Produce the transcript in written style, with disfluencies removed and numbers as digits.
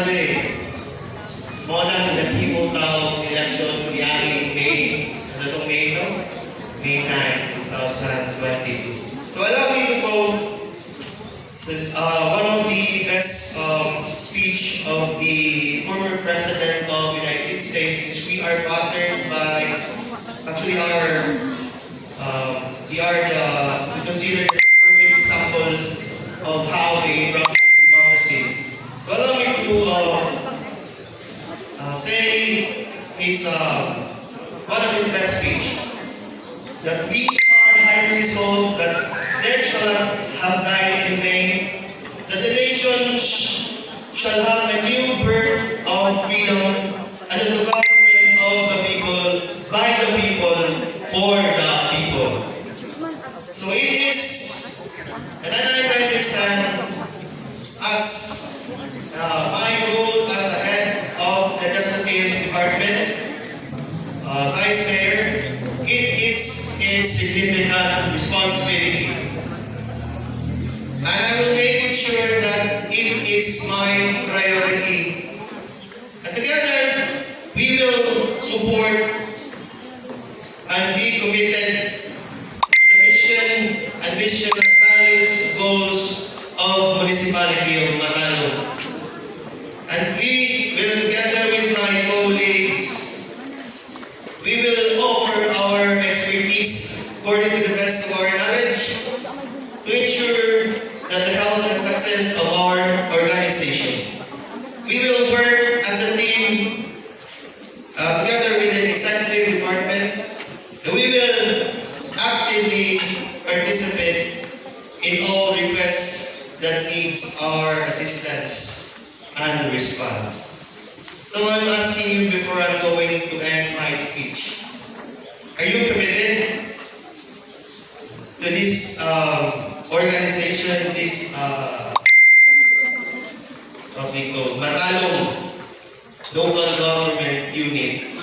Sunday, mo lang nag-himo tao election nangyari May, ano itong May, no? May 9, 2022. So allow me to quote one of the best speech of the former President of the United States, which we are patterned by, actually we consider this a perfect example of how they practice democracy. So allow me to say one of his best speech, that we are highly resolved that death shall not have died in vain, that the nation shall have a new birth of freedom, and that the government of the people, by the people, for the people. So it is, and I understand as my role as the head of the Legislative Department, Vice Mayor, it is a significant responsibility. And I will make it sure that it is my priority. And together, we will support and be committed to the mission and values, goals of Municipality of Matalom. And we will, together with my colleagues, we will offer our expertise according to the best of our knowledge to ensure that the health and success of our organization. We will work as a team together with the executive department, and we will actively participate in all requests that needs our assistance and response. So I'm asking you before I'm going to end my speech, are you committed to this organization, this what we call Matalom Local Government Unit